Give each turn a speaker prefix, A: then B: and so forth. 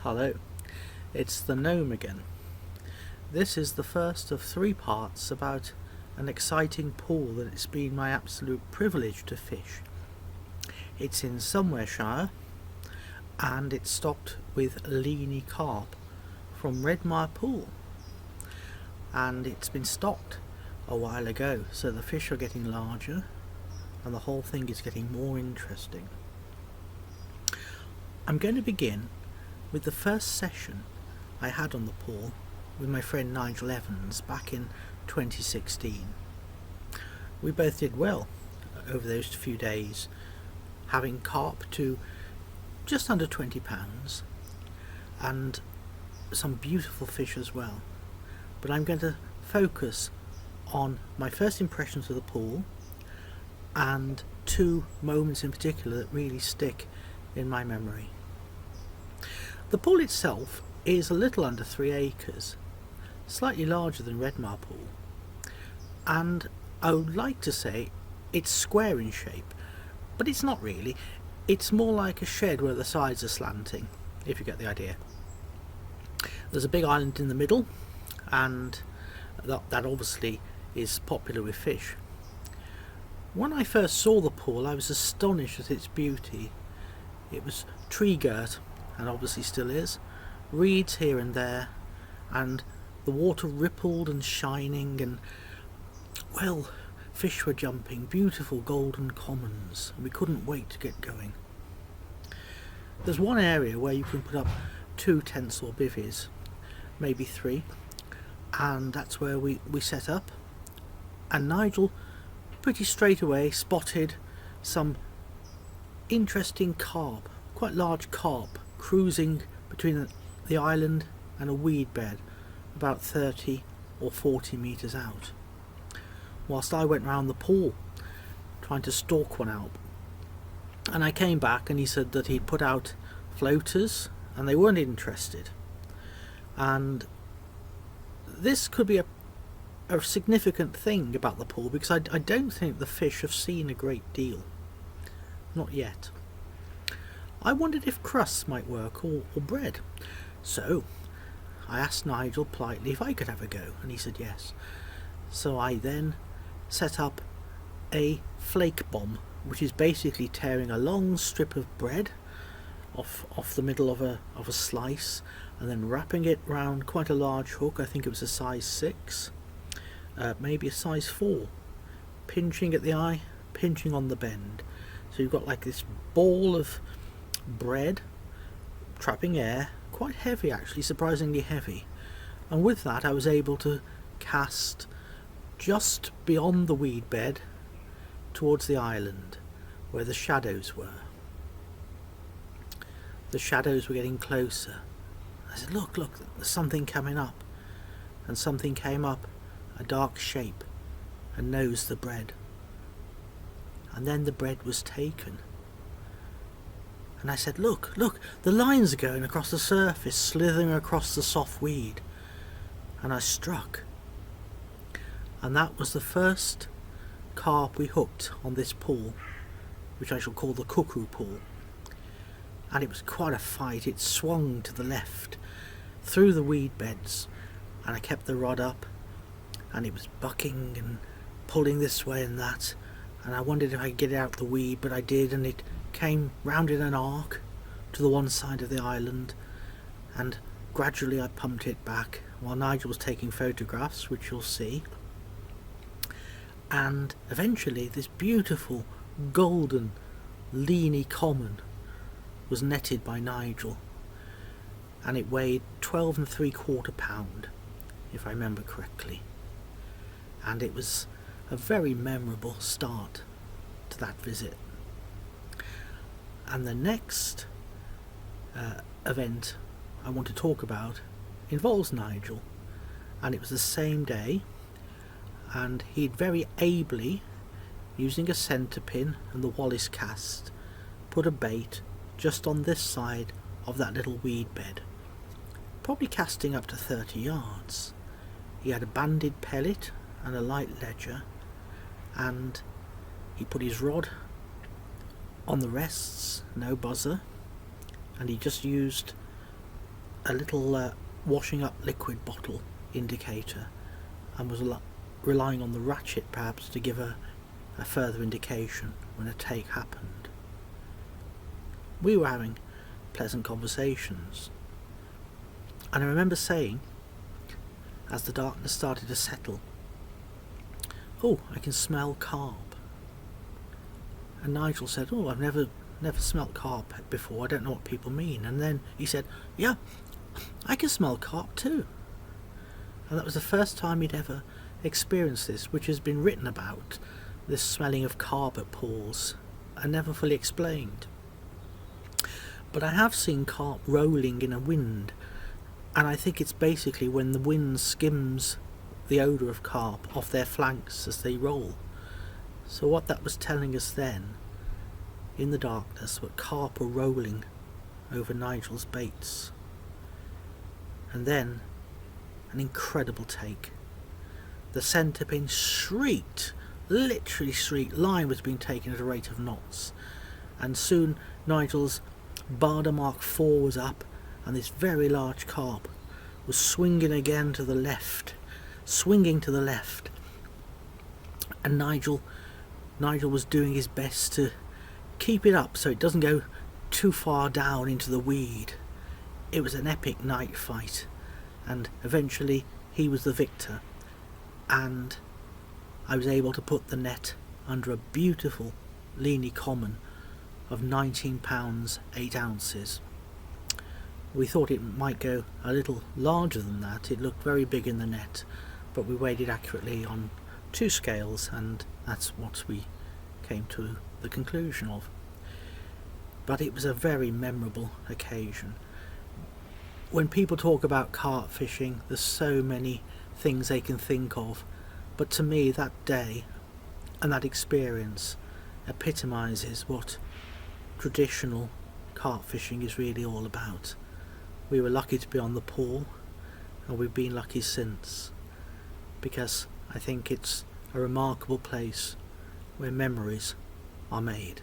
A: Hello, it's the Gnome again. This is the first of 3 parts about an exciting pool that it's been my absolute privilege to fish. It's in Somewhereshire and it's stocked with Leney Carp from Redmire Pool, and it's been stocked a while ago, so the fish are getting larger and the whole thing is getting more interesting. I'm going to begin with the first session I had on the pool with my friend Nigel back in 2016. We both did well over those few days, having carp to just under 20 pounds and some beautiful fish as well. But I'm going to focus on my first impressions of the pool and 2 moments in particular that really stick in my memory. The pool itself is a little under 3 acres, slightly larger than Redmire Pool, and I would like to say it's square in shape, but it's not really. It's more like a shed where the sides are slanting, if you get the idea. There's a big island in the middle, and that obviously is popular with fish. When I first saw the pool, I was astonished at its beauty. It was tree-girt, and obviously still is, reeds here and there, and the water rippled and shining, and well, fish were jumping, beautiful golden commons, and we couldn't wait to get going. There's one area where you can put up 2 tents or bivvies, maybe 3, and that's where we set up, and Nigel pretty straight away spotted some interesting carp, quite large carp, cruising between the island and a weed bed about 30 or 40 metres out, whilst I went round the pool trying to stalk one out. And I came back and he said that he'd put out floaters and they weren't interested, and this could be a significant thing about the pool, because I don't think the fish have seen a great deal, not yet. I wondered if crusts might work, or bread, so I asked Nigel politely if I could have a go, and he said yes. So I then set up a flake bomb, which is basically tearing a long strip of bread off the middle of a slice, and then wrapping it round quite a large hook. I think it was a size 6, maybe a size 4, pinching at the eye, pinching on the bend. So you've got like this ball of bread trapping air, quite heavy actually, surprisingly heavy, and with that I was able to cast just beyond the weed bed towards the island where the shadows were. The shadows were getting closer. I said, look, there's something coming up, and something came up, a dark shape, and nosed the bread, and then the bread was taken. And I said, look, the lines are going across the surface, slithering across the soft weed. And I struck. And that was the first carp we hooked on this pool, which I shall call the Cuckoo Pool. And it was quite a fight. It swung to the left, through the weed beds, and I kept the rod up, and it was bucking and pulling this way and that, and I wondered if I could get it out the weed, but I did, and it came round in an arc to the one side of the island, and gradually I pumped it back while Nigel was taking photographs, which you'll see, and eventually this beautiful golden Leney common was netted by Nigel, and it weighed 12 3/4 pound, if I remember correctly, and it was a very memorable start to that visit. And the next event I want to talk about involves Nigel, and it was the same day, and he'd very ably, using a centre pin and the Wallace cast, put a bait just on this side of that little weed bed, probably casting up to 30 yards. He had a banded pellet and a light ledger, and he put his rod on the rests, no buzzer, and he just used a little washing up liquid bottle indicator and was relying on the ratchet perhaps to give a further indication when a take happened. We were having pleasant conversations, and I remember saying, as the darkness started to settle, "Oh, I can smell carp." And Nigel said, "Oh, I've never smelt carp before, I don't know what people mean." And then he said, "Yeah, I can smell carp too." And that was the first time he'd ever experienced this, which has been written about, this smelling of carp at pools, and never fully explained. But I have seen carp rolling in a wind, and I think it's basically when the wind skims the odour of carp off their flanks as they roll. So what that was telling us then, in the darkness, what carp were rolling over Nigel's baits. And then an incredible take. The centre pin shrieked, literally shrieked. Line was being taken at a rate of knots, and soon Nigel's Barda Mark IV was up, and this very large carp was swinging again to the left, and Nigel was doing his best to keep it up so it doesn't go too far down into the weed. It was an epic night fight, and eventually he was the victor, and I was able to put the net under a beautiful Leney common of 19 pounds 8 ounces. We thought it might go a little larger than that. It looked very big in the net, but we weighed it accurately on 2 scales, and that's what we came to the conclusion of. But it was a very memorable occasion. When people talk about carp fishing, there's so many things they can think of, but to me that day and that experience epitomises what traditional carp fishing is really all about. We were lucky to be on the pool, and we've been lucky since, because I think it's a remarkable place where memories are made.